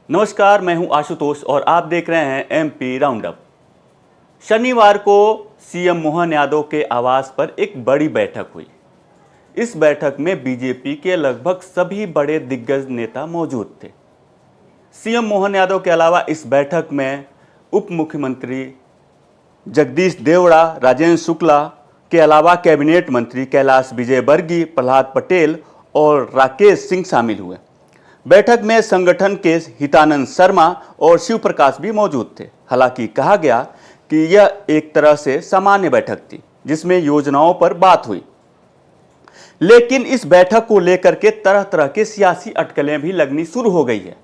नमस्कार, मैं हूं आशुतोष और आप देख रहे हैं एमपी राउंडअप। शनिवार को सीएम मोहन यादव के आवास पर एक बड़ी बैठक हुई। इस बैठक में बीजेपी के लगभग सभी बड़े दिग्गज नेता मौजूद थे। सीएम मोहन यादव के अलावा इस बैठक में उप मुख्यमंत्री जगदीश देवड़ा, राजेंद्र शुक्ला के अलावा कैबिनेट मंत्री कैलाश विजयवर्गीय, प्रहलाद पटेल और राकेश सिंह शामिल हुए। बैठक में संगठन के हितानंद शर्मा और शिव प्रकाश भी मौजूद थे। हालांकि कहा गया कि यह एक तरह से सामान्य बैठक थी जिसमें योजनाओं पर बात हुई, लेकिन इस बैठक को लेकर के तरह तरह के सियासी अटकलें भी लगनी शुरू हो गई है।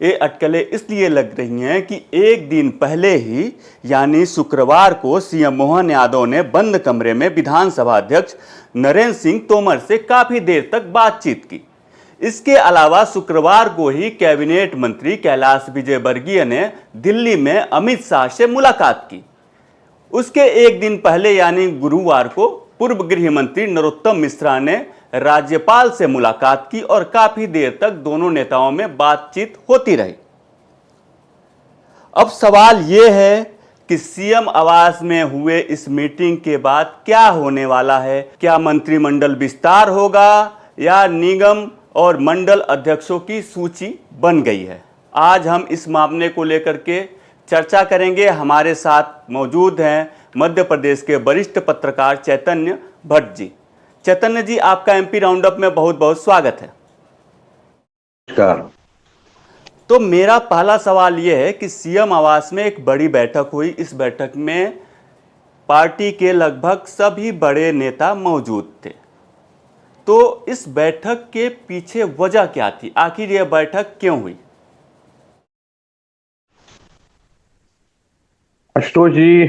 ये अटकलें इसलिए लग रही हैं कि एक दिन पहले ही यानी शुक्रवार को सीएम मोहन यादव ने बंद कमरे में विधानसभा अध्यक्ष नरेंद्र सिंह तोमर से काफी देर तक बातचीत की। इसके अलावा शुक्रवार को ही कैबिनेट मंत्री कैलाश विजयवर्गीय ने दिल्ली में अमित शाह से मुलाकात की। उसके एक दिन पहले यानी गुरुवार को पूर्व गृह मंत्री नरोत्तम मिश्रा ने राज्यपाल से मुलाकात की और काफी देर तक दोनों नेताओं में बातचीत होती रही। अब सवाल यह है कि सीएम आवास में हुए इस मीटिंग के बाद क्या होने वाला है। क्या मंत्रिमंडल विस्तार होगा या निगम और मंडल अध्यक्षों की सूची बन गई है? आज हम इस मामले को लेकर के चर्चा करेंगे। हमारे साथ मौजूद हैं मध्य प्रदेश के वरिष्ठ पत्रकार चैतन्य भट्ट जी। चैतन्य जी, आपका एमपी राउंडअप में बहुत बहुत स्वागत है। नमस्कार। तो मेरा पहला सवाल यह है कि सीएम आवास में एक बड़ी बैठक हुई। इस बैठक में पार्टी के लगभग सभी बड़े नेता मौजूद थे। तो इस बैठक के पीछे वजह क्या थी? आखिर यह बैठक क्यों हुई? आशुतोष जी,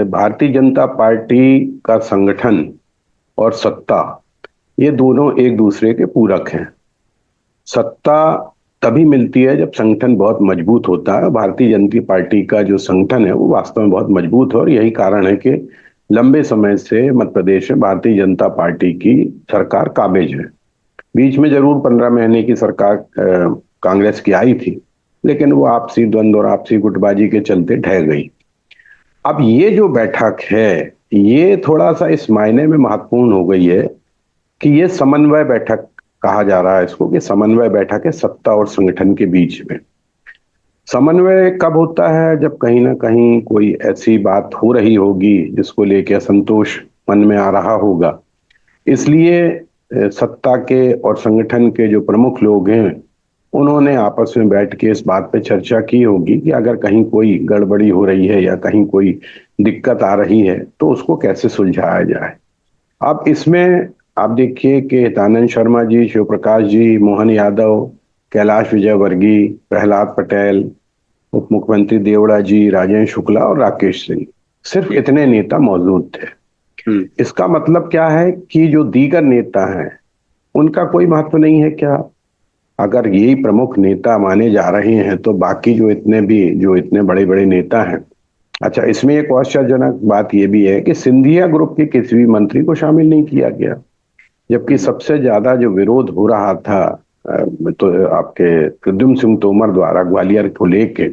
भारतीय जनता पार्टी का संगठन और सत्ता ये दोनों एक दूसरे के पूरक हैं। सत्ता तभी मिलती है जब संगठन बहुत मजबूत होता है। भारतीय जनता पार्टी का जो संगठन है वो वास्तव में बहुत मजबूत है और यही कारण है कि लंबे समय से मध्य प्रदेश में भारतीय जनता पार्टी की सरकार काबिज है। बीच में जरूर 15 महीने की सरकार कांग्रेस की आई थी, लेकिन वो आपसी द्वंद्व और आपसी गुटबाजी के चलते ढह गई। अब ये जो बैठक है ये थोड़ा सा इस मायने में महत्वपूर्ण हो गई है कि ये समन्वय बैठक कहा जा रहा है इसको, कि समन्वय बैठक है सत्ता और संगठन के बीच में। समन्वय कब होता है? जब कहीं ना कहीं कोई ऐसी बात हो रही होगी जिसको लेकर असंतोष मन में आ रहा होगा। इसलिए सत्ता के और संगठन के जो प्रमुख लोग हैं उन्होंने आपस में बैठ के इस बात पे चर्चा की होगी कि अगर कहीं कोई गड़बड़ी हो रही है या कहीं कोई दिक्कत आ रही है तो उसको कैसे सुलझाया जाए। अब इसमें आप देखिए कि हितानंद शर्मा जी, शिव प्रकाश जी, मोहन यादव, कैलाश विजयवर्गीय, प्रहलाद पटेल, उप मुख्यमंत्री देवड़ा जी, राजेंद्र शुक्ला और राकेश सिंह, सिर्फ इतने नेता मौजूद थे। इसका मतलब क्या है कि जो दीगर नेता हैं उनका कोई महत्व नहीं है क्या? अगर यही प्रमुख नेता माने जा रहे हैं तो बाकी जो इतने बड़े बड़े नेता हैं। अच्छा, इसमें एक आश्चर्यजनक बात यह भी है कि सिंधिया ग्रुप के किसी भी मंत्री को शामिल नहीं किया गया, जबकि सबसे ज्यादा जो विरोध हो रहा था तो आपके प्रद्युम्न सिंह तोमर द्वारा ग्वालियर को लेके,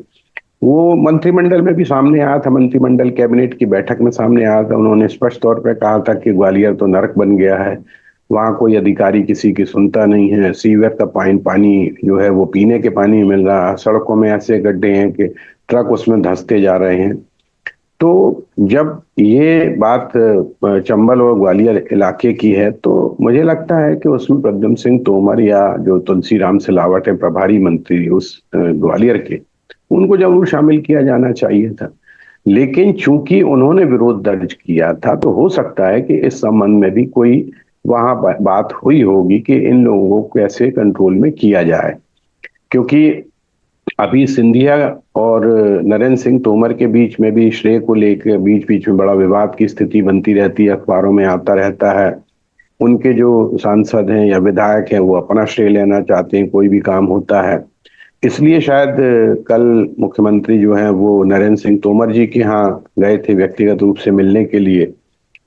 वो मंत्रिमंडल में भी सामने आया था। मंत्रिमंडल कैबिनेट की बैठक में सामने आया था। उन्होंने स्पष्ट तौर पर कहा था कि ग्वालियर तो नरक बन गया है, वहां कोई अधिकारी किसी की सुनता नहीं है, सीवर का पानी जो है वो पीने के पानी मिल रहा है, सड़कों में ऐसे गड्ढे हैं कि ट्रक उसमें धंसते जा रहे हैं। तो जब ये बात चंबल और ग्वालियर इलाके की है तो मुझे लगता है कि उसमें प्रद्युम्न सिंह तोमर या जो तुलसीराम सिलावट है प्रभारी मंत्री उस ग्वालियर के, उनको जरूर शामिल किया जाना चाहिए था। लेकिन चूंकि उन्होंने विरोध दर्ज किया था तो हो सकता है कि इस संबंध में भी कोई वहां बात हुई होगी कि इन लोगों को कैसे कंट्रोल में किया जाए। क्योंकि अभी सिंधिया और नरेंद्र सिंह तोमर के बीच में भी श्रेय को लेकर बीच में बड़ा विवाद की स्थिति बनती रहती है, अखबारों में आता रहता है। उनके जो सांसद हैं या विधायक हैं वो अपना श्रेय लेना चाहते हैं, कोई भी काम होता है। इसलिए शायद कल मुख्यमंत्री जो हैं वो नरेंद्र सिंह तोमर जी के यहाँ गए थे व्यक्तिगत रूप से मिलने के लिए,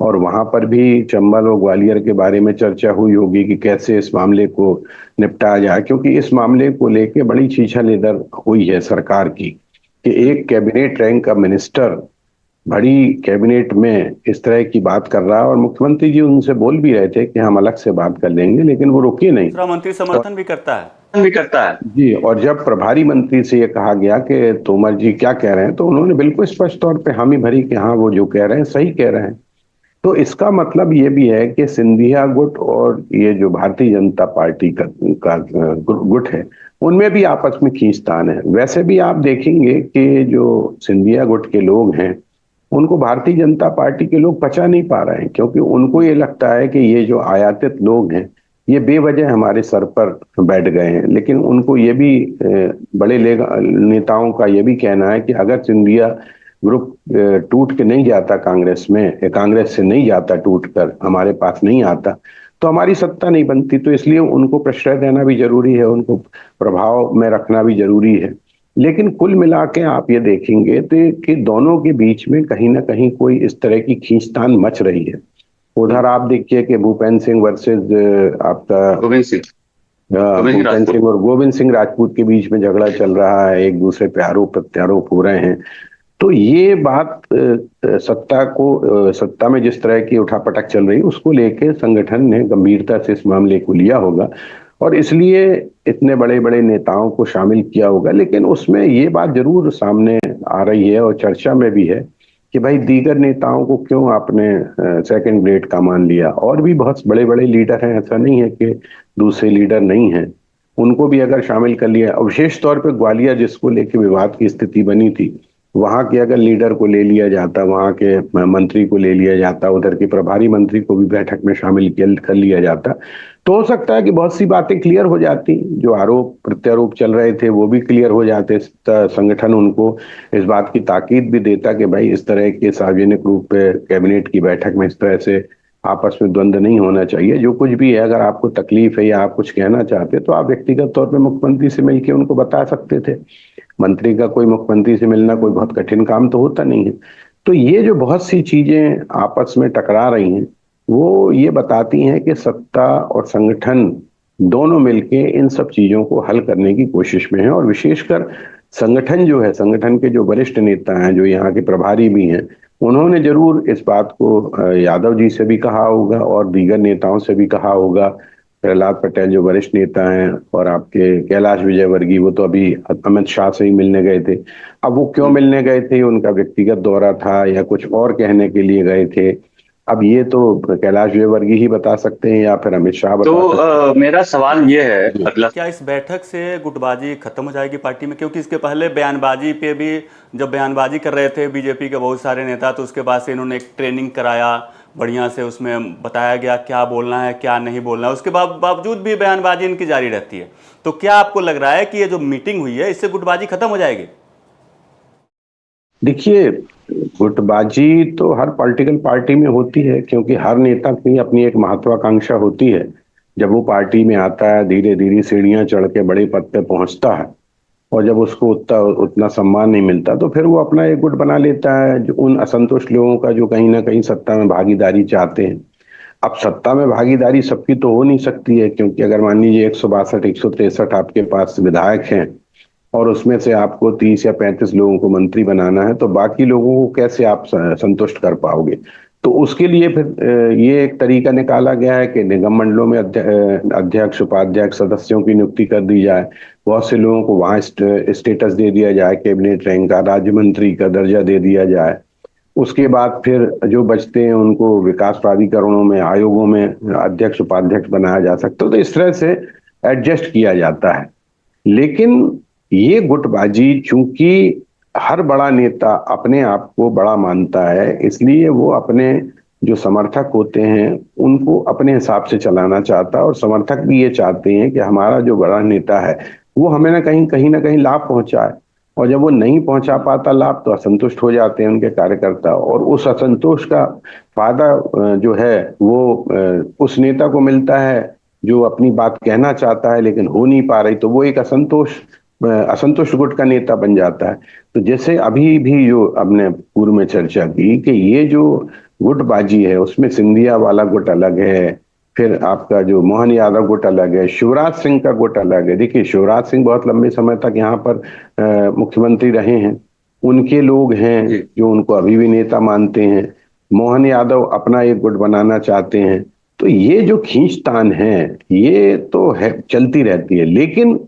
और वहां पर भी चंबल और ग्वालियर के बारे में चर्चा हुई होगी कि कैसे इस मामले को निपटाया जाए, क्योंकि इस मामले को लेके बड़ी छीछा-लेदर हुई है सरकार की कि एक कैबिनेट रैंक का मिनिस्टर बड़ी कैबिनेट में इस तरह की बात कर रहा है, और मुख्यमंत्री जी उनसे बोल भी रहे थे कि हम अलग से बात कर लेंगे, लेकिन वो रुके नहीं। दूसरा मंत्री और समर्थन भी करता है। जी, और जब प्रभारी मंत्री से ये कहा गया कि तोमर जी क्या कह रहे हैं, तो उन्होंने बिल्कुल स्पष्ट तौर पे हामी भरी कि हाँ, वो जो कह रहे हैं सही कह रहे हैं। तो इसका मतलब ये भी है कि सिंधिया गुट और ये जो भारतीय जनता पार्टी का गुट है, उनमें भी आपस में खींचतान है। वैसे भी आप देखेंगे कि जो सिंधिया गुट के लोग हैं, उनको भारतीय जनता पार्टी के लोग पचा नहीं पा रहे हैं, क्योंकि उनको ये लगता है कि ये जो आयातित लोग हैं, ये बेवजह हमारे सर पर बैठ गए हैं। लेकिन उनको ये भी बड़े नेताओं का ये भी कहना है कि अगर सिंधिया ग्रुप टूट के नहीं जाता कांग्रेस में, या कांग्रेस से नहीं जाता टूट कर हमारे पास नहीं आता, तो हमारी सत्ता नहीं बनती। तो इसलिए उनको प्रश्रय देना भी जरूरी है, उनको प्रभाव में रखना भी जरूरी है। लेकिन कुल मिला के आप ये देखेंगे तो कि दोनों के बीच में कहीं ना कहीं कोई इस तरह की खींचतान मच रही है। उधर आप देखिए कि भूपेंद्र सिंह वर्सेज आपका भूपेंद्र सिंह और गोविंद सिंह राजपूत के बीच में झगड़ा चल रहा है, एक दूसरे पे आरोप प्रत्यारोप हो रहे हैं। तो ये बात सत्ता में जिस तरह की उठापटक चल रही है, उसको लेके संगठन ने गंभीरता से इस मामले को लिया होगा, और इसलिए इतने बड़े बड़े नेताओं को शामिल किया होगा। लेकिन उसमें ये बात जरूर सामने आ रही है और चर्चा में भी है कि भाई दीगर नेताओं को क्यों आपने सेकंड ग्रेड का मान लिया। और भी बहुत बड़े बड़े लीडर हैं, ऐसा नहीं है कि दूसरे लीडर नहीं हैं, उनको भी अगर शामिल कर लिया। विशेष तौर पे ग्वालियर जिसको लेके विवाद की स्थिति बनी थी, वहां के अगर लीडर को ले लिया जाता, वहां के मंत्री को ले लिया जाता, उधर के प्रभारी मंत्री को भी बैठक में शामिल कर लिया जाता, तो हो सकता है कि बहुत सी बातें क्लियर हो जाती। जो आरोप प्रत्यारोप चल रहे थे वो भी क्लियर हो जाते। संगठन उनको इस बात की ताकीद भी देता कि भाई इस तरह के सार्वजनिक रूप पे कैबिनेट की बैठक में इस तरह से आपस में द्वंद्व नहीं होना चाहिए। जो कुछ भी है, अगर आपको तकलीफ है या आप कुछ कहना चाहते तो आप व्यक्तिगत तौर पे मुख्यमंत्री से मिलकर उनको बता सकते थे। मंत्री का कोई मुख्यमंत्री से मिलना कोई बहुत कठिन काम तो होता नहीं है। तो ये जो बहुत सी चीजें आपस में टकरा रही हैं, वो ये बताती हैं कि सत्ता और संगठन दोनों मिलके इन सब चीजों को हल करने की कोशिश में है। और विशेषकर संगठन जो है, संगठन के जो वरिष्ठ नेता हैं, जो यहाँ के प्रभारी भी हैं, उन्होंने जरूर इस बात को यादव जी से भी कहा होगा और दीगर नेताओं से भी कहा होगा। प्रहलाद पटेल जो वरिष्ठ नेता हैं, और आपके कैलाश विजयवर्गीय, वो तो अभी अमित शाह से ही मिलने गए थे। अब वो क्यों मिलने गए थे, उनका व्यक्तिगत दौरा था या कुछ और कहने के लिए गए थे, अब ये तो कैलाश विजयवर्गीय ही बता सकते हैं या फिर अमित शाह बता सकते हैं। मेरा सवाल ये है अगला, क्या इस बैठक से गुटबाजी खत्म हो जाएगी पार्टी में? क्योंकि इसके पहले बयानबाजी पे भी, जब बयानबाजी कर रहे थे बीजेपी के बहुत सारे नेता, तो उसके बाद से इन्होंने एक ट्रेनिंग कराया बढ़िया से, उसमें बताया गया क्या बोलना है क्या नहीं बोलना है। उसके बावजूद भी बयानबाजी इनकी जारी रहती है। तो क्या आपको लग रहा है कि ये जो मीटिंग हुई है इससे गुटबाजी खत्म हो जाएगी? देखिए, गुटबाजी तो हर पॉलिटिकल पार्टी में होती है, क्योंकि हर नेता की अपनी एक महत्वाकांक्षा होती है। जब वो पार्टी में आता है, धीरे धीरे सीढ़ियां चढ़ के बड़े पद पे पहुंचता है, और जब उसको उतना सम्मान नहीं मिलता, तो फिर वो अपना एक गुट बना लेता है जो उन असंतुष्ट लोगों का, जो कहीं ना कहीं सत्ता में भागीदारी चाहते हैं। अब सत्ता में भागीदारी सबकी तो हो नहीं सकती है, क्योंकि अगर मान लीजिए 162 163 आपके पास विधायक हैं, और उसमें से आपको 30 या 35 लोगों को मंत्री बनाना है, तो बाकी लोगों को कैसे आप संतुष्ट कर पाओगे? तो उसके लिए फिर ये एक तरीका निकाला गया है कि निगम मंडलों में अध्यक्ष उपाध्यक्ष सदस्यों की नियुक्ति कर दी जाए। बहुत से लोगों को वहां स्टेटस दे दिया जाए, कैबिनेट रैंक का, राज्य मंत्री का दर्जा दे दिया जाए। उसके बाद फिर जो बचते हैं उनको विकास प्राधिकरणों में, आयोगों में अध्यक्ष उपाध्यक्ष बनाया जा सकता है। तो इस तरह से एडजस्ट किया जाता है। लेकिन ये गुटबाजी, चूंकि हर बड़ा नेता अपने आप को बड़ा मानता है, इसलिए वो अपने जो समर्थक होते हैं उनको अपने हिसाब से चलाना चाहता है, और समर्थक भी ये चाहते हैं कि हमारा जो बड़ा नेता है वो हमें कहीं ना कहीं लाभ पहुंचाए। और जब वो नहीं पहुंचा पाता लाभ, तो असंतुष्ट हो जाते हैं उनके कार्यकर्ता, और उस असंतोष का फायदा जो है वो उस नेता को मिलता है जो अपनी बात कहना चाहता है लेकिन हो नहीं पा रही। तो वो एक असंतुष्ट गुट का नेता बन जाता है। तो जैसे अभी भी जो हमने पूर्व में चर्चा की कि ये जो गुटबाजी है उसमें सिंधिया वाला गुट अलग है, फिर आपका जो मोहन यादव गुट अलग है, शिवराज सिंह का गुट अलग है। देखिए शिवराज सिंह बहुत लंबे समय तक यहाँ पर मुख्यमंत्री रहे हैं, उनके लोग हैं जी। जो उनको अभी भी नेता मानते हैं। मोहन यादव अपना एक गुट बनाना चाहते हैं। तो ये जो खींचतान है ये तो है, चलती रहती है। लेकिन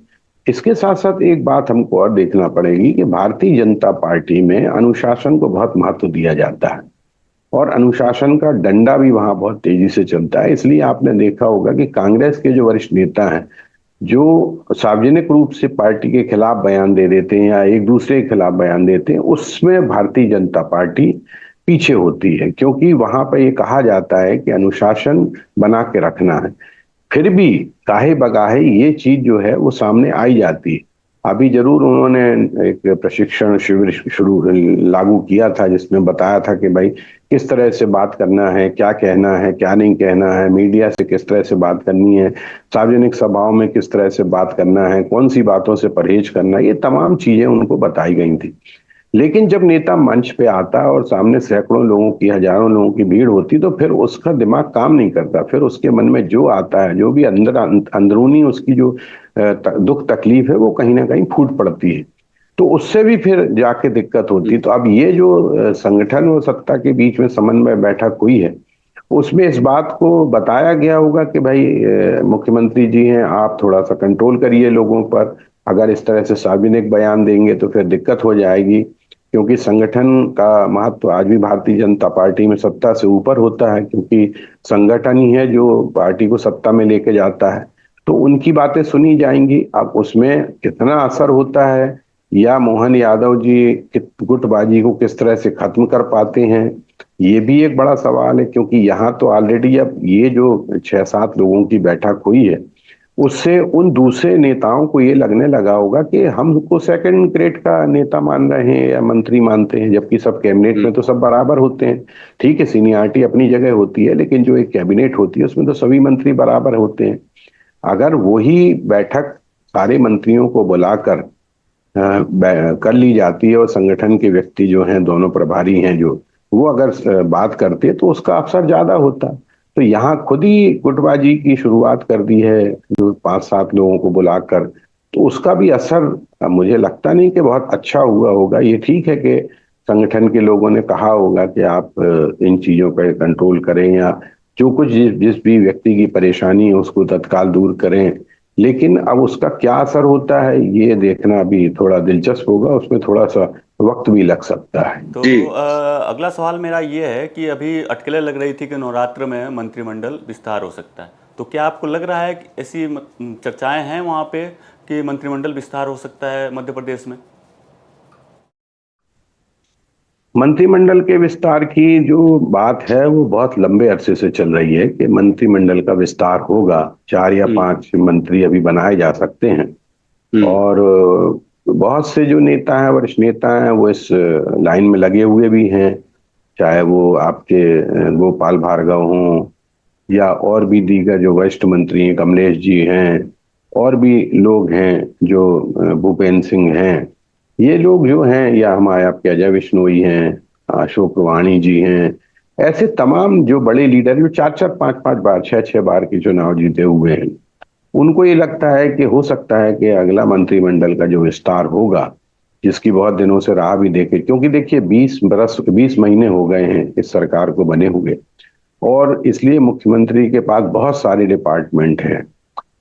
इसके साथ साथ एक बात हमको और देखना पड़ेगी कि भारतीय जनता पार्टी में अनुशासन को बहुत महत्व दिया जाता है और अनुशासन का डंडा भी वहां बहुत तेजी से चलता है। इसलिए आपने देखा होगा कि कांग्रेस के जो वरिष्ठ नेता हैं जो सार्वजनिक रूप से पार्टी के खिलाफ बयान दे देते हैं या एक दूसरे के खिलाफ बयान देते हैं, उसमें भारतीय जनता पार्टी पीछे होती है, क्योंकि वहां पर ये कहा जाता है कि अनुशासन बना के रखना है। फिर भी काहे बगाहे ये चीज जो है वो सामने आई जाती है। अभी जरूर उन्होंने एक प्रशिक्षण शिविर शुरू लागू किया था जिसमें बताया था कि भाई किस तरह से बात करना है, क्या कहना है, क्या नहीं कहना है, मीडिया से किस तरह से बात करनी है, सार्वजनिक सभाओं में किस तरह से बात करना है, कौन सी बातों से परहेज करना है, ये तमाम चीजें उनको बताई गई थी। लेकिन जब नेता मंच पे आता है और सामने सैकड़ों लोगों की, हजारों लोगों की भीड़ होती, तो फिर उसका दिमाग काम नहीं करता। फिर उसके मन में जो आता है, जो भी अंदरूनी उसकी जो दुख तकलीफ है वो कहीं ना कहीं फूट पड़ती है, तो उससे भी फिर जाके दिक्कत होती है। तो अब ये जो संगठन और सत्ता के बीच में समन्वय बैठक हुई है, उसमें इस बात को बताया गया होगा कि भाई मुख्यमंत्री जी हैं, आप थोड़ा सा कंट्रोल करिए लोगों पर। अगर इस तरह से सार्वजनिक बयान देंगे तो फिर दिक्कत हो जाएगी, क्योंकि संगठन का महत्व आज भी भारतीय जनता पार्टी में सत्ता से ऊपर होता है, क्योंकि संगठन ही है जो पार्टी को सत्ता में लेके जाता है। तो उनकी बातें सुनी जाएंगी। अब उसमें कितना असर होता है या मोहन यादव जी गुटबाजी को किस तरह से खत्म कर पाते हैं, ये भी एक बड़ा सवाल है। क्योंकि यहाँ तो ऑलरेडी अब ये जो 6-7 लोगों की बैठक हुई है, उससे उन दूसरे नेताओं को ये लगने लगा होगा कि हमको सेकंड ग्रेड का नेता मान रहे हैं या मंत्री मानते हैं, जबकि सब कैबिनेट में तो सब बराबर होते हैं। ठीक है, सीनियरिटी अपनी जगह होती है, लेकिन जो एक कैबिनेट होती है उसमें तो सभी मंत्री बराबर होते हैं। अगर वही बैठक सारे मंत्रियों को बुलाकर कर ली जाती है और संगठन के व्यक्ति जो हैं, दोनों प्रभारी हैं जो, वो अगर बात करते तो उसका असर ज्यादा होता। तो यहाँ खुद ही गुटबाजी की शुरुआत कर दी है जो 5-7 लोगों को बुलाकर, तो उसका भी असर मुझे लगता नहीं कि बहुत अच्छा हुआ होगा। ये ठीक है कि संगठन के लोगों ने कहा होगा कि आप इन चीजों पर कंट्रोल करें या जो कुछ जिस भी व्यक्ति की परेशानी है उसको तत्काल दूर करें, लेकिन अब उसका क्या असर होता है ये देखना भी थोड़ा दिलचस्प होगा, उसमें थोड़ा सा वक्त भी लग सकता है। तो जी। अगला सवाल मेरा ये है कि अभी अटकलें लग रही थी कि नवरात्र में मंत्रिमंडल विस्तार हो सकता है, तो क्या आपको लग रहा है कि ऐसी चर्चाएं हैं वहाँ पे कि मंत्रिमंडल विस्तार हो सकता है मध्य प्रदेश में? मंत्रिमंडल के विस्तार की जो बात है वो बहुत लंबे अरसे से चल रही है कि मंत्रिमंडल का विस्तार होगा, 4 या 5 मंत्री अभी बनाए जा सकते हैं। और बहुत से जो नेता हैं, वरिष्ठ नेता हैं, वो इस लाइन में लगे हुए भी हैं, चाहे वो आपके गोपाल भार्गव हों या और भी दीगर जो वरिष्ठ मंत्री हैं, कमलेश जी हैं, और भी लोग हैं जो भूपेंद्र सिंह हैं, ये लोग जो हैं, या हमारे आपके अजय विश्नोई हैं, अशोक वाणी जी हैं, ऐसे तमाम जो बड़े लीडर जो 4-4, 5-5 बार, 6-6 बार के चुनाव जीते हुए हैं, उनको ये लगता है कि हो सकता है कि अगला मंत्रिमंडल का जो विस्तार होगा, जिसकी बहुत दिनों से राह भी देखे, क्योंकि देखिए 20 महीने हो गए हैं इस सरकार को बने हुए, और इसलिए मुख्यमंत्री के पास बहुत सारे डिपार्टमेंट हैं।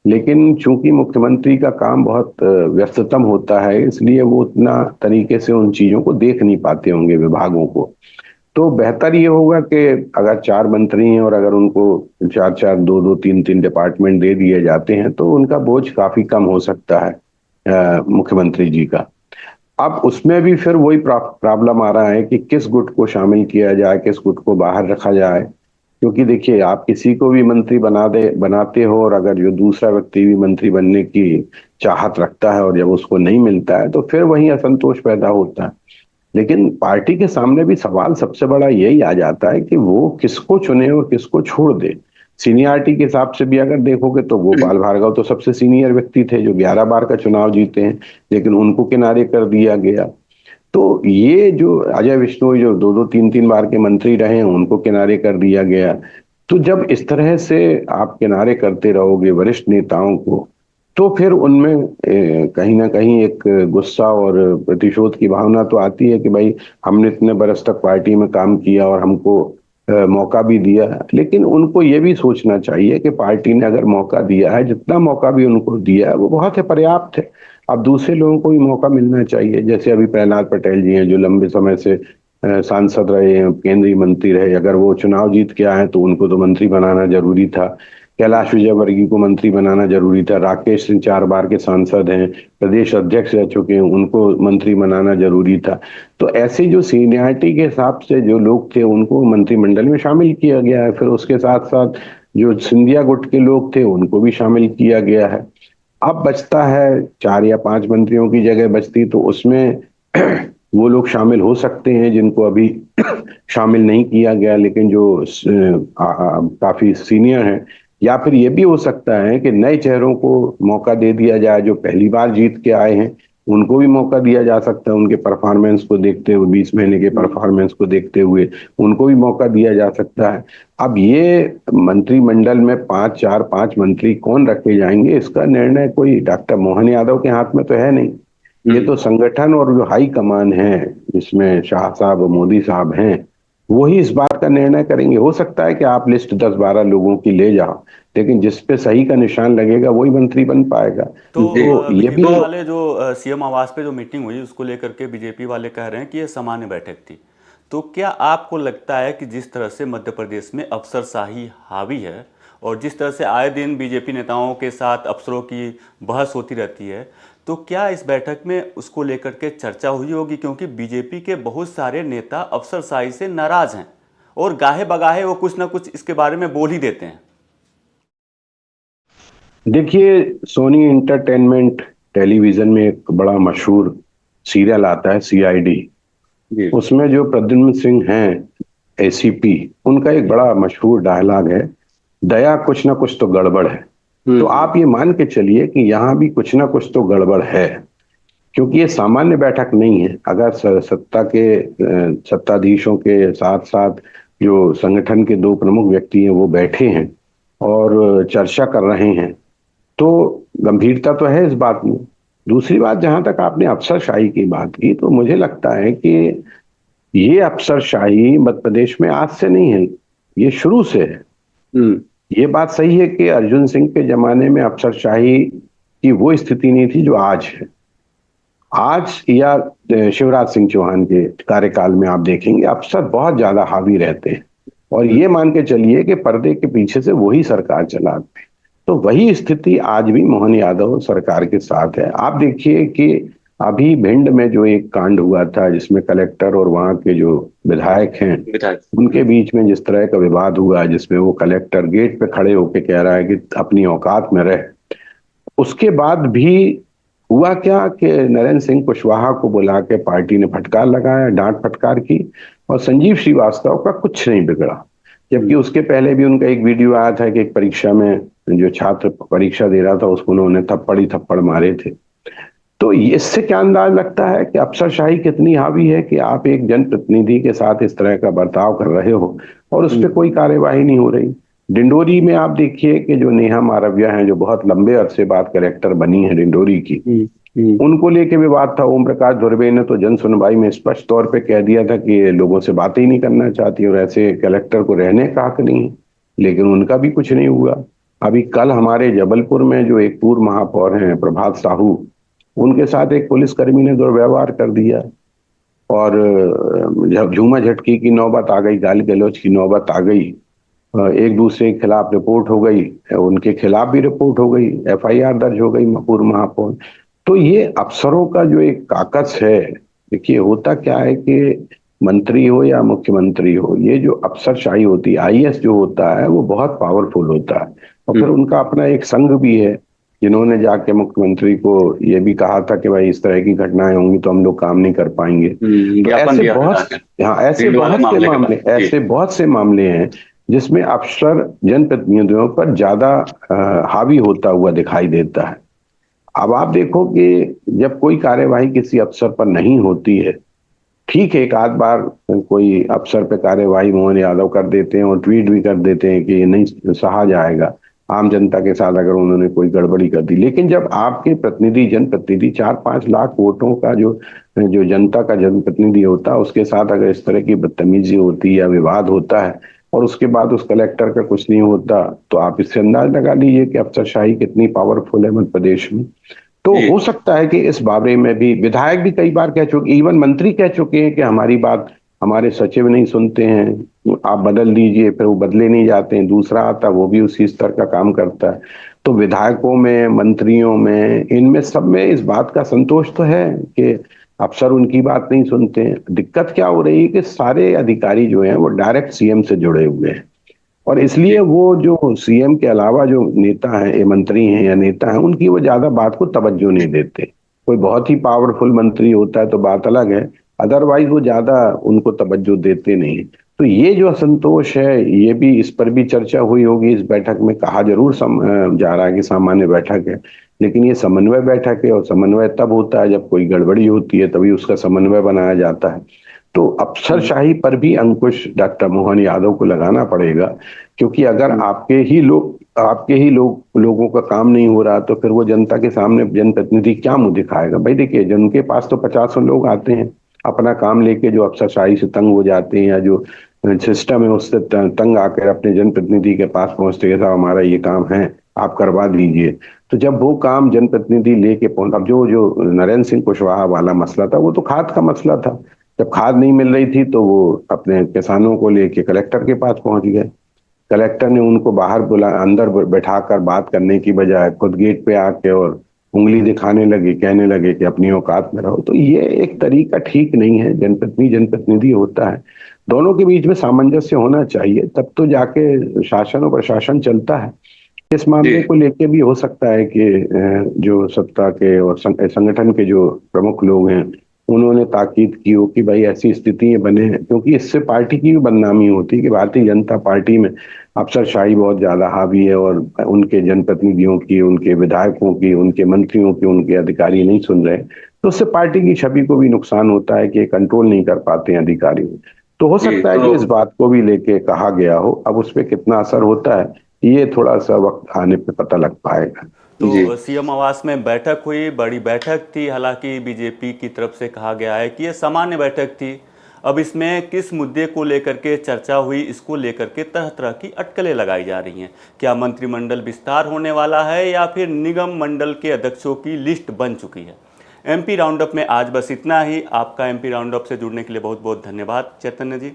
लेकिन चूंकि मुख्यमंत्री का काम बहुत व्यस्ततम होता है, इसलिए वो उतना तरीके से उन चीजों को देख नहीं पाते होंगे, विभागों को। तो बेहतर ये होगा कि अगर 4 मंत्री हैं और अगर उनको 4-4, 2-2, 3-3 डिपार्टमेंट दे दिए जाते हैं तो उनका बोझ काफी कम हो सकता है मुख्यमंत्री जी का। अब उसमें भी फिर वही प्रॉब्लम आ रहा है कि किस गुट को शामिल किया जाए, किस गुट को बाहर रखा जाए। क्योंकि देखिए, आप किसी को भी मंत्री बनाते हो, और अगर जो दूसरा व्यक्ति भी मंत्री बनने की चाहत रखता है और जब उसको नहीं मिलता है तो फिर वही असंतोष पैदा होता है। लेकिन पार्टी के सामने भी सवाल सबसे बड़ा यही आ जाता है कि वो किसको चुने और किसको छोड़ दे। सीनियरिटी के हिसाब से भी अगर देखोगे तो गोपाल भार्गव तो सबसे सीनियर व्यक्ति थे जो 11 बार का चुनाव जीते हैं, लेकिन उनको किनारे कर दिया गया। तो ये जो अजय विश्नोई जो दो दो तीन तीन बार के मंत्री रहे हैं उनको किनारे कर दिया गया। तो जब इस तरह से आप किनारे करते रहोगे वरिष्ठ नेताओं को, तो फिर उनमें कहीं ना कहीं एक गुस्सा और प्रतिशोध की भावना तो आती है कि भाई हमने इतने बरस तक पार्टी में काम किया और हमको मौका भी दिया। लेकिन उनको ये भी सोचना चाहिए कि पार्टी ने अगर मौका दिया है, जितना मौका भी उनको दिया है वो बहुत है, पर्याप्त है। अब दूसरे लोगों को भी मौका मिलना चाहिए। जैसे अभी प्रहलाद पटेल जी हैं जो लंबे समय से सांसद रहे हैं, केंद्रीय मंत्री रहे, अगर वो चुनाव जीत के आए तो उनको तो मंत्री बनाना जरूरी था। कैलाश विजयवर्गीय को मंत्री बनाना जरूरी था। राकेश सिंह 4 बार के सांसद हैं, प्रदेश अध्यक्ष रह चुके हैं, उनको मंत्री बनाना जरूरी था। तो ऐसे जो सीनियरिटी के हिसाब से जो लोग थे उनको मंत्रिमंडल में शामिल किया गया है। फिर उसके साथ साथ जो सिंधिया गुट के लोग थे उनको भी शामिल किया गया है। अब बचता है 4 या 5 मंत्रियों की जगह बचती, तो उसमें वो लोग शामिल हो सकते हैं जिनको अभी शामिल नहीं किया गया, लेकिन जो काफी सीनियर हैं। या फिर ये भी हो सकता है कि नए चेहरों को मौका दे दिया जाए, जो पहली बार जीत के आए हैं उनको भी मौका दिया जा सकता है। उनके परफॉर्मेंस को देखते हुए, 20 महीने के परफॉर्मेंस को देखते हुए उनको भी मौका दिया जा सकता है। अब ये मंत्रिमंडल में 5 मंत्री कौन रखे जाएंगे, इसका निर्णय कोई डॉक्टर मोहन यादव के हाथ में तो है नहीं। ये तो संगठन और जो हाई कमान है, जिसमें शाह साहब और मोदी साहब हैं, वही इस बात का निर्णय करेंगे। हो सकता है कि आप लिस्ट 10-12 लोगों की ले जाओ, लेकिन जिस पे सही का निशान लगेगा वही मंत्री बन पाएगा। तो ये भी बीजेपी वाले जो सीएम आवास पे जो मीटिंग हुई उसको लेकर के बीजेपी वाले कह रहे हैं कि ये सामान्य बैठक थी। तो क्या आपको लगता है कि जिस तरह से मध्य प्रदेश में अफसरशाही हावी है और जिस तरह से आए दिन बीजेपी नेताओं के साथ अफसरों की बहस होती रहती है, तो क्या इस बैठक में उसको लेकर के चर्चा हुई होगी? क्योंकि बीजेपी के बहुत सारे नेता अफसरशाही से नाराज हैं और गाहे बगाहे वो कुछ ना कुछ इसके बारे में बोल ही देते हैं। देखिए, सोनी एंटरटेनमेंट टेलीविजन में एक बड़ा मशहूर सीरियल आता है सीआईडी। उसमें जो प्रद्युम्न सिंह हैं एसीपी, उनका एक बड़ा मशहूर डायलॉग है, दया कुछ ना कुछ तो गड़बड़ है। तो आप ये मान के चलिए कि यहाँ भी कुछ ना कुछ तो गड़बड़ है, क्योंकि ये सामान्य बैठक नहीं है। अगर सत्ताधीशों के साथ साथ जो संगठन के 2 प्रमुख व्यक्ति हैं वो बैठे हैं और चर्चा कर रहे हैं, तो गंभीरता तो है इस बात में। दूसरी बात, जहां तक आपने अफसरशाही की बात की, तो मुझे लगता है कि ये अफसरशाही मध्य प्रदेश में आज से नहीं है, ये शुरू से है। ये बात सही है कि अर्जुन सिंह के जमाने में अफसरशाही की वो स्थिति नहीं थी जो आज है। आज या शिवराज सिंह चौहान के कार्यकाल में आप देखेंगे अफसर बहुत ज्यादा हावी रहते हैं, और ये मान के चलिए कि पर्दे के पीछे से वही सरकार चलाते हैं। तो वही स्थिति आज भी मोहन यादव सरकार के साथ है। आप देखिए कि अभी भिंड में जो एक कांड हुआ था, जिसमें कलेक्टर और वहां के जो विधायक हैं उनके बीच में जिस तरह का विवाद हुआ, जिसमें वो कलेक्टर गेट पे खड़े होकर कह रहा है कि अपनी औकात में रहे, उसके बाद भी हुआ क्या कि नरेंद्र सिंह कुशवाहा को बुला के पार्टी ने फटकार लगाया, डांट फटकार की, और संजीव श्रीवास्तव का कुछ नहीं बिगड़ा। जबकि उसके पहले भी उनका एक वीडियो आया था कि एक परीक्षा में जो छात्र परीक्षा दे रहा था उसको उन्होंने थप्पड़ ही थप्पड़ मारे थे। तो इससे क्या अंदाज लगता है कि अफसरशाही कितनी हावी है कि आप एक जनप्रतिनिधि के साथ इस तरह का बर्ताव कर रहे हो और उस पर कोई कार्यवाही नहीं हो रही। डिंडोरी में आप देखिए कि जो नेहा मारविया हैं, जो बहुत लंबे अरसे बाद कलेक्टर बनी है डिंडोरी की, उनको लेके विवाद था। ओम प्रकाश धुर्वे ने तो जन सुनवाई में स्पष्ट तौर पे कह दिया था कि ये लोगों से बातें ही नहीं करना चाहती और ऐसे कलेक्टर को रहने का हक नहीं है, लेकिन उनका भी कुछ नहीं हुआ। अभी कल हमारे जबलपुर में जो एक पूर्व महापौर हैं प्रभात साहू, उनके साथ एक पुलिसकर्मी ने दुर्व्यवहार कर दिया और जब झूमा झटकी की नौबत आ गई, गाली गलौज की नौबत आ गई, एक दूसरे के खिलाफ रिपोर्ट हो गई, उनके खिलाफ भी रिपोर्ट हो गई, एफआईआर दर्ज हो गई पूर्व महापौर। तो ये अफसरों का जो एक काकस है, देखिए होता क्या है कि मंत्री हो या मुख्यमंत्री हो, ये जो अफसरशाही होती है, आईएएस जो होता है वो बहुत पावरफुल होता है, और फिर उनका अपना एक संघ भी है, जिन्होंने जाके मुख्यमंत्री को ये भी कहा था कि भाई इस तरह की घटनाएं होंगी तो हम लोग काम नहीं कर पाएंगे। तो ऐसे बहुत से मामले हैं जिसमें अफसर जनप्रतिनिधियों पर ज्यादा हावी होता हुआ दिखाई देता है। अब आप देखो कि जब कोई कार्यवाही किसी अफसर पर नहीं होती है ठीक है, एक आध बार कोई अफसर पे कार्यवाही मोहन यादव कर देते हैं और ट्वीट भी कर देते हैं कि ये नहीं सहा जाएगा आम जनता के साथ अगर उन्होंने कोई गड़बड़ी कर दी। लेकिन जब आपके प्रतिनिधि, जनप्रतिनिधि 4-5 लाख वोटों का जो जो जनता का जनप्रतिनिधि होता है, उसके साथ अगर इस तरह की बदतमीजी होती है या विवाद होता है और उसके बाद उस कलेक्टर का कुछ नहीं होता, तो आप इससे अंदाज लगा लीजिए कि अफसरशाही कितनी पावरफुल है मध्य प्रदेश में। तो जी हो सकता है कि इस बारे में भी विधायक भी कई बार कह चुके, इवन मंत्री कह चुके हैं कि हमारी बात हमारे सचिव नहीं सुनते हैं, आप बदल दीजिए, फिर वो बदले नहीं जाते हैं, दूसरा आता वो भी उसी स्तर का काम करता है। तो विधायकों में, मंत्रियों में, इनमें सब में इस बात का संतोष तो है कि अफसर उनकी बात नहीं सुनते हैं। दिक्कत क्या हो रही है कि सारे अधिकारी जो हैं वो डायरेक्ट सीएम से जुड़े हुए हैं और जी इसलिए वो जो सीएम के अलावा जो नेता हैं, ये मंत्री हैं या नेता हैं, उनकी वो ज्यादा बात को तवज्जो नहीं देते। कोई बहुत ही पावरफुल मंत्री होता है तो बात अलग है, अदरवाइज वो ज्यादा उनको तवज्जो देते नहीं। तो ये जो असंतोष है, ये भी, इस पर भी चर्चा हुई होगी इस बैठक में। कहा जरूर जा रहा है कि सामान्य बैठक है, लेकिन ये समन्वय बैठक है और समन्वय तब होता है जब कोई गड़बड़ी होती है, तभी उसका समन्वय बनाया जाता है। तो अफसरशाही पर भी अंकुश डॉक्टर मोहन यादव को लगाना पड़ेगा, क्योंकि अगर आपके ही लोगों का काम नहीं हो रहा तो फिर वो जनता के सामने जनप्रतिनिधि क्या मुंह दिखाएगा। भाई देखिए, जिनके पास तो 50 लोग आते हैं अपना काम लेके, जो अफसरशाही से तंग हो जाते हैं या जो सिस्टम है उससे तंग आकर अपने जनप्रतिनिधि के पास पहुंचते हैं, साहब हमारा ये काम है, आप करवा दीजिए। तो जब वो काम जनप्रतिनिधि लेके पहुंच, अब जो जो नरेंद्र सिंह कुशवाहा वाला मसला था, वो तो खाद का मसला था। जब खाद नहीं मिल रही थी तो वो अपने किसानों को लेके कलेक्टर के पास पहुंच गए। कलेक्टर ने उनको बाहर बुला, अंदर बैठाकर बात करने की बजाय खुद गेट पे आके और उंगली दिखाने लगे, कहने लगे कि अपनी औकात में रहो। तो ये एक तरीका ठीक नहीं है। जनप्रतिनिधि जनप्रतिनिधि होता है, दोनों के बीच में सामंजस्य होना चाहिए, तब तो जाके शासन और प्रशासन चलता है। इस जी मामले को लेके भी हो सकता है कि जो सत्ता के और संगठन के जो प्रमुख लोग हैं, उन्होंने ताकीद की हो कि भाई ऐसी स्थिति बने, क्योंकि इससे पार्टी की भी बदनामी होती है कि भारतीय जनता पार्टी में अफसरशाही बहुत ज्यादा हावी है और उनके जनप्रतिनिधियों की, उनके विधायकों की, उनके मंत्रियों की, उनके अधिकारी नहीं सुन रहे, तो उससे पार्टी की छवि को भी नुकसान होता है कि कंट्रोल नहीं कर पाते हैं अधिकारी। तो हो जी सकता है तो कि इस बात को भी लेके कहा गया हो। अब उस पर कितना असर होता है, ये थोड़ा सा वक्त आने पे पता लग पाएगा। जी। तो सीएम आवास में बैठक हुई, बड़ी बैठक थी। हालांकि बीजेपी की तरफ से कहा गया है कि ये सामान्य बैठक थी। अब इसमें किस मुद्दे को लेकर के चर्चा हुई, इसको लेकर के तरह तरह की अटकलें लगाई जा रही हैं। क्या मंत्रिमंडल विस्तार होने वाला है या फिर निगम मंडल के अध्यक्षों की लिस्ट बन चुकी है। एमपी राउंडअप में आज बस इतना ही। आपका एमपी राउंडअप से जुड़ने के लिए बहुत बहुत धन्यवाद चैतन्य जी।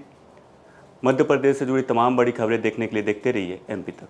मध्य प्रदेश से जुड़ी तमाम बड़ी खबरें देखने के लिए देखते रहिए एमपी तक।